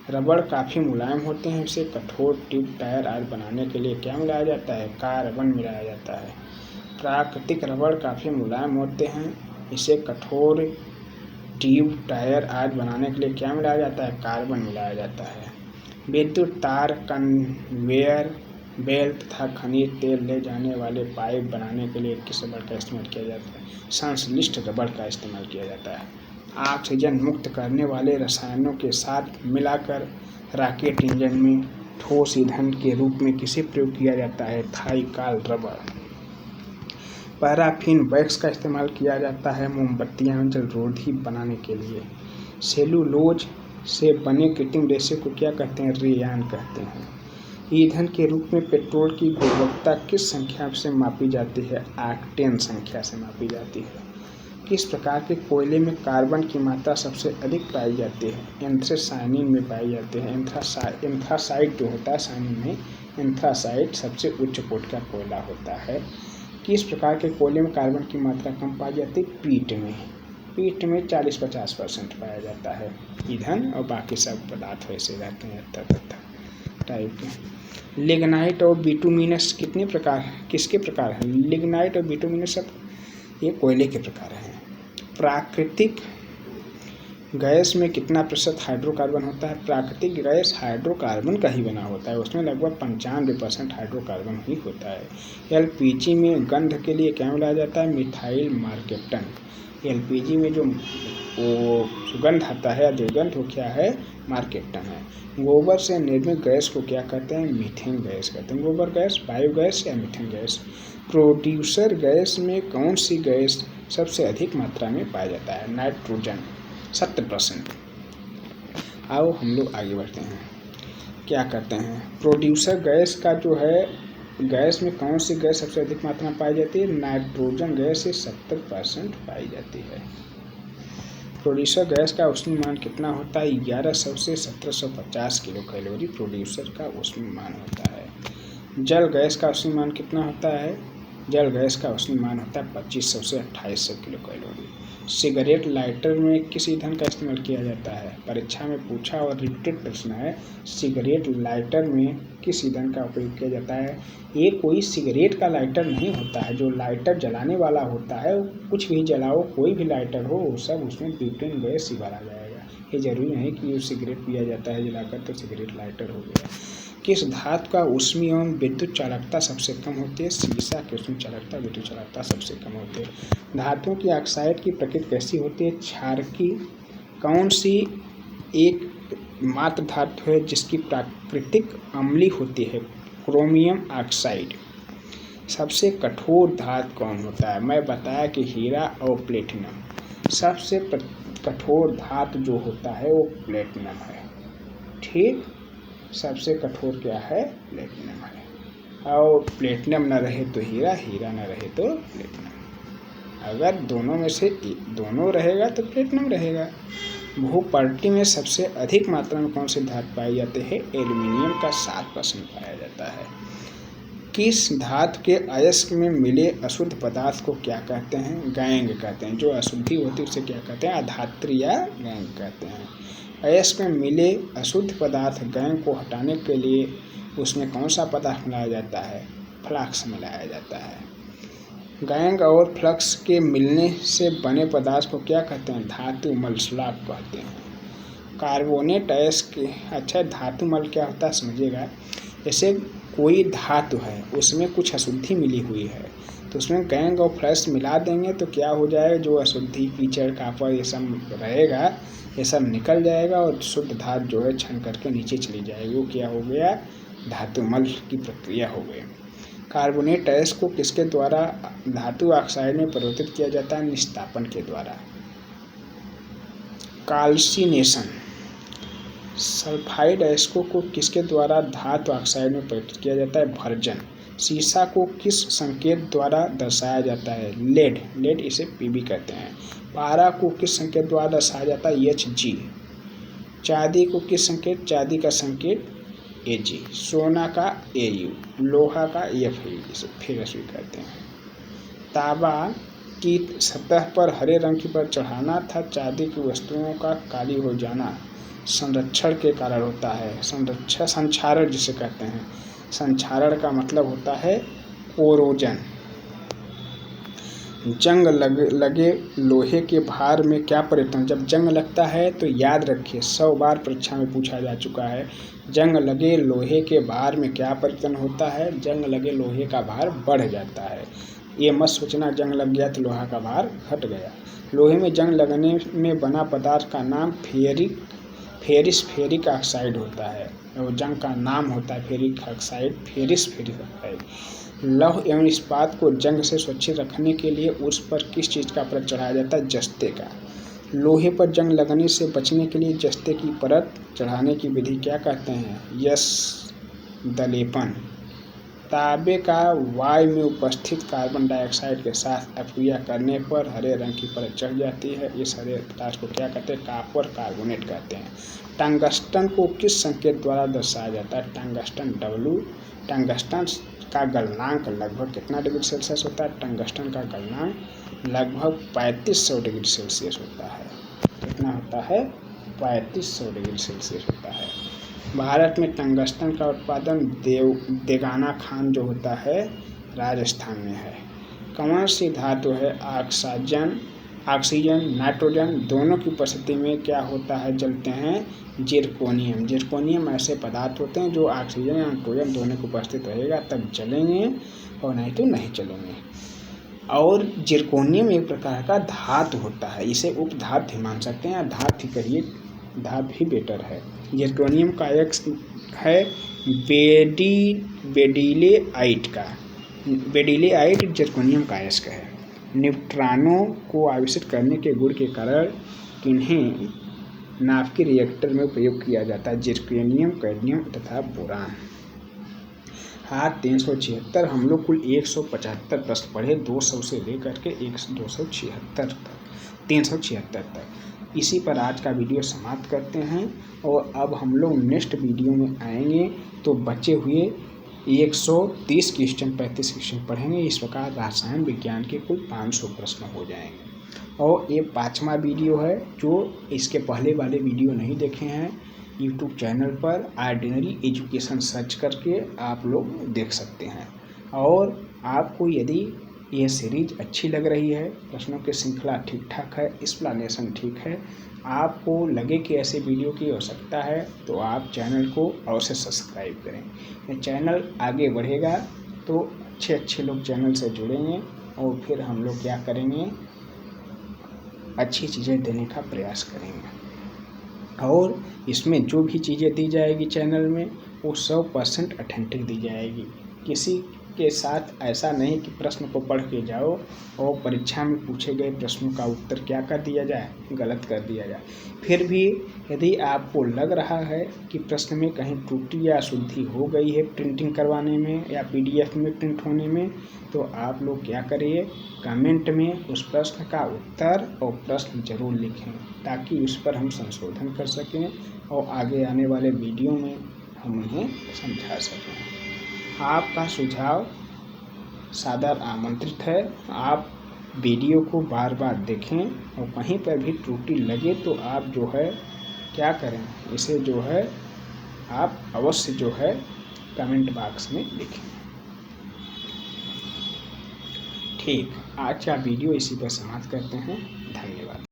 रबड़ काफ़ी मुलायम होते हैं, इसे कठोर ट्यूब, टायर आदि बनाने के लिए क्या मिलाया जाता है? कार्बन मिलाया जाता है। प्राकृतिक रबड़ काफ़ी मुलायम होते हैं, इसे कठोर ट्यूब, टायर आदि बनाने के लिए क्या मिलाया जाता है? कार्बन मिलाया जाता है। विद्युत तार, कन्वेयर बेल्ट तथा खनिज तेल ले जाने वाले पाइप बनाने के लिए किस रबड़ का इस्तेमाल किया जाता है? संश्लिष्ट रबड़ का इस्तेमाल किया जाता है। ऑक्सीजन मुक्त करने वाले रसायनों के साथ मिलाकर रॉकेट इंजन में ठोस ईंधन के रूप में किसे प्रयोग किया जाता है? थाइकाल रबड़। पैराफिन वैक्स का इस्तेमाल किया जाता है मोमबत्तियां जलरोधी बनाने के लिए। सेलुलोज से बने कृत्रिम रेशे को क्या कहते हैं? रेयान कहते हैं। ईंधन के रूप में पेट्रोल की गुणवत्ता किस संख्या से मापी जाती है? ऑक्टेन संख्या से मापी जाती है। किस प्रकार के कोयले में कार्बन की मात्रा सबसे अधिक पाई जाती है? एंथ्रासाइनिन में पाई जाती है। एंथ्रासाइट जो होता है साइनिन में, एंथ्रासाइट सबसे उच्च कोटि का कोयला होता है। किस प्रकार के कोयले में कार्बन की मात्रा कम पाई जाती है? पीट में 40-50% पाया जाता है ईंधन, और बाकी सब पदार्थ वैसे रहते हैं टाइप के। लिग्नाइट और बिटुमिनस किसके प्रकार हैं? लिग्नाइट और बिटुमिनस सब ये कोयले के प्रकार हैं। प्राकृतिक गैस में कितना प्रतिशत हाइड्रोकार्बन होता है? प्राकृतिक गैस हाइड्रोकार्बन का ही बना होता है, उसमें लगभग 95% हाइड्रोकार्बन ही होता है। एलपीजी में गंध के लिए क्या मिलाया जाता है? Methyl mercaptan. एलपीजी में जो वो सुगंध आता है, दुर्गंध, वो क्या है? मार्केप्टन है। गोबर से निर्मित गैस को क्या कहते हैं? मीथेन गैस कहते हैं। गोबर गैस, बायोगैस या मीथेन गैस। प्रोड्यूसर गैस में कौन सी गैस सबसे अधिक मात्रा में पाया जाता है? नाइट्रोजन 70%। आओ हम लोग आगे बढ़ते हैं। क्या कहते हैं? प्रोड्यूसर गैस का जो है, गैस में कौन सी गैस सबसे अधिक मात्रा में पाई जाती है? नाइट्रोजन गैस से 70% पाई जाती है। प्रोड्यूसर गैस का ऊष्मीय मान कितना होता है? 1100 से 1750 किलो कैलोरी प्रोड्यूसर का ऊष्मीय मान होता है। जल गैस का ऊष्मीय मान कितना होता है? जल गैस का ऊष्मीय मान होता है 2500 से 2800 किलो कैलोरी। सिगरेट लाइटर में किस ईंधन का इस्तेमाल किया जाता है? परीक्षा में पूछा और रिपीटेड प्रश्न है। सिगरेट लाइटर में किस ईंधन का उपयोग किया जाता है? ये कोई सिगरेट का लाइटर नहीं होता है, जो लाइटर जलाने वाला होता है, कुछ भी जलाओ, कोई भी लाइटर हो, सब उसमें ब्यूटेन गैस ही भरा जाएगा। ये जरूरी नहीं कि सिगरेट पिया जाता है जलाकर तो सिगरेट लाइटर हो गया। किस धातु का ऊष्मीय एवं विद्युत चालकता सबसे कम होती है? सीसा की ऊष्मीय चालकता, विद्युत चालकता सबसे कम होती है। धातुओं की ऑक्साइड की प्रकृति कैसी होती है? क्षारकी। कौन सी एक मात्र धातु है जिसकी प्राकृतिक अम्लीय होती है? Chromium oxide. सबसे कठोर धातु कौन होता है? मैं बताया कि हीरा और प्लेटिनम। सबसे कठोर धातु जो होता है वो प्लेटिनम है। ठीक, सबसे कठोर क्या है? प्लेटिनम है। और प्लेटिनम न रहे तो हीरा, हीरा न रहे तो प्लेटिनम। अगर दोनों में से दोनों रहेगा तो प्लेटिनम रहेगा। भूपर्टी में सबसे अधिक मात्रा में कौन से धातु पाए जाते हैं? एल्यूमिनियम का 7% पाया जाता है। किस धातु के अयस्क में मिले अशुद्ध पदार्थ को क्या कहते हैं? गैंग कहते हैं। जो अशुद्धि होती है उसे क्या कहते हैं? अधात्री या गैंग कहते हैं। अयस्क में मिले अशुद्ध पदार्थ गैंग को हटाने के लिए उसमें कौन सा पदार्थ मिलाया जाता है? फ्लक्स मिलाया जाता है। गैंग और फ्लक्स के मिलने से बने पदार्थ को क्या कहते हैं? धातु मल, स्लैब कहते हैं। कार्बोनेट अयस्क अच्छा, धातु मल क्या होता है समझिएगा। जैसे कोई धातु है उसमें कुछ अशुद्धि मिली हुई है तो उसमें गैंग और फ्लक्स मिला देंगे तो क्या हो जाएगा? जो अशुद्धि कीचड़ कापर ये सब रहेगा ये सब निकल जाएगा और शुद्ध धातु जो है छन करके नीचे चली जाएगी। वो क्या हो गया? धातु मल की प्रक्रिया हो गई। कार्बोनेट अयस्क को किसके द्वारा धातु ऑक्साइड में परिवर्तित किया जाता है? निस्तापन के द्वारा। काल्सिनेशन। सल्फाइड अयस्कों को किसके द्वारा धातु ऑक्साइड में परिवर्तित किया जाता है? भर्जन। सीसा को किस संकेत द्वारा दर्शाया जाता है? लेड। लेड इसे Pb कहते हैं। पारा को किस संकेत द्वारा दर्शाया जाता है? Hg। चांदी को किस संकेत? चांदी का संकेत Ag। सोना का Au। लोहा का Fe, इसे फेरस भी कहते हैं। तांबा की सतह पर हरे रंग की परत चढ़ाना था चांदी की वस्तुओं का काली हो जाना संरक्षण के कारण होता है। संक्षारण जिसे कहते हैं। संक्षारण का मतलब होता है कोरोजन। जंग लगे लोहे के भार में क्या परिवर्तन? जब जंग लगता है तो याद रखिए 100 बार परीक्षा में पूछा जा चुका है। जंग लगे लोहे के भार में क्या परिवर्तन होता है? जंग लगे लोहे का भार बढ़ जाता है। ये मत सोचना जंग लग गया तो लोहा का भार घट गया। लोहे में जंग लगने में बना पदार्थ का नाम फेरिक ऑक्साइड होता है। और जंग का नाम होता है फेरिक ऑक्साइड, फेरिक ऑक्साइड। लौह एवं इस्पात को जंग से सुरक्षित रखने के लिए उस पर किस चीज़ का परत चढ़ाया जाता है? जस्ते का। लोहे पर जंग लगने से बचने के लिए जस्ते की परत चढ़ाने की विधि क्या कहते हैं? यश दलेपन। तांबे का वायु में उपस्थित कार्बन डाइऑक्साइड के साथ अपक्रिया करने पर हरे रंग की परत चढ़ जाती है। इस हरे पदार्थ को क्या कहते हैं? कॉपर कार्बोनेट कहते हैं। टंगस्टन को किस संकेत द्वारा दर्शाया जाता है? Tungsten W। टंगस्टन का गलनांक लगभग कितना डिग्री सेल्सियस होता है? टंगस्टन का गलनांक लगभग 3500 डिग्री सेल्सियस होता है। कितना होता है? 3500 डिग्री सेल्सियस होता है। भारत में टंगस्टन का उत्पादन देगाना खान जो होता है राजस्थान में है। कौन सी धातु है? ऑक्सीजन नाइट्रोजन दोनों की उपस्थिति में क्या होता है? जलते हैं? जिरकोनियम। जिरकोनियम ऐसे पदार्थ होते हैं जो ऑक्सीजन या नाइट्रोजन दोनों की उपस्थित रहेगा तब जलेंगे और नहीं तो नहीं चलेंगे। और जिरकोनियम एक प्रकार का धातु होता है। इसे उपधातु मान सकते हैं या धातु ही कहिए, धातु ही बेटर है। जिरकोनियम का अयस्क है बेडिलेआइट का। बेडिलेआइट जिरकोनियम का अयस्क है। न्यूट्रॉनों को आविष्कृत करने के गुण के कारण किन्हें नाभिकीय रिएक्टर में उपयोग किया जाता है? जिर्कोनियम, कैडमियम तथा बोरान। हाँ, 376 हम लोग कुल 175 प्रश्न पढ़े, 200 से लेकर के 376 तक। इसी पर आज का वीडियो समाप्त करते हैं और अब हम लोग नेक्स्ट वीडियो में आएंगे तो बचे हुए 130 क्वेश्चन 35 क्वेश्चन पढ़ेंगे। इस प्रकार रसायन विज्ञान के कुल 500 प्रश्न हो जाएंगे। और ये 5वां वीडियो है। जो इसके पहले वाले वीडियो नहीं देखे हैं यूट्यूब चैनल पर ऑर्डिनरी एजुकेशन सर्च करके आप लोग देख सकते हैं। और आपको यदि ये सीरीज अच्छी लग रही है, प्रश्नों की श्रृंखला ठीक ठाक है, एक्सप्लेनेशन ठीक है, आपको लगे कि ऐसे वीडियो की आवश्यकता है तो आप चैनल को अवश्य सब्सक्राइब करें। ये चैनल आगे बढ़ेगा तो अच्छे लोग चैनल से जुड़ेंगे और फिर हम लोग क्या करेंगे, अच्छी चीज़ें देने का प्रयास करेंगे। और इसमें जो भी चीज़ें दी जाएगी चैनल में वो 100% ऑथेंटिक दी जाएगी। किसी के साथ ऐसा नहीं कि प्रश्न को पढ़ के जाओ और परीक्षा में पूछे गए प्रश्नों का उत्तर क्या कर दिया जाए, गलत कर दिया जाए। फिर भी यदि आपको लग रहा है कि प्रश्न में कहीं त्रुटि या अशुद्धि हो गई है प्रिंटिंग करवाने में या PDF में प्रिंट होने में, तो आप लोग क्या करिए, कमेंट में उस प्रश्न का उत्तर और प्रश्न जरूर लिखें, ताकि उस पर हम संशोधन कर सकें और आगे आने वाले वीडियो में हम उन्हें समझा सकें। आपका सुझाव सादर आमंत्रित है। आप वीडियो को बार बार देखें और कहीं पर भी त्रुटि लगे तो आप जो है क्या करें, इसे जो है आप अवश्य जो है कमेंट बॉक्स में लिखें। ठीक, आज का वीडियो इसी पर समाप्त करते हैं। धन्यवाद।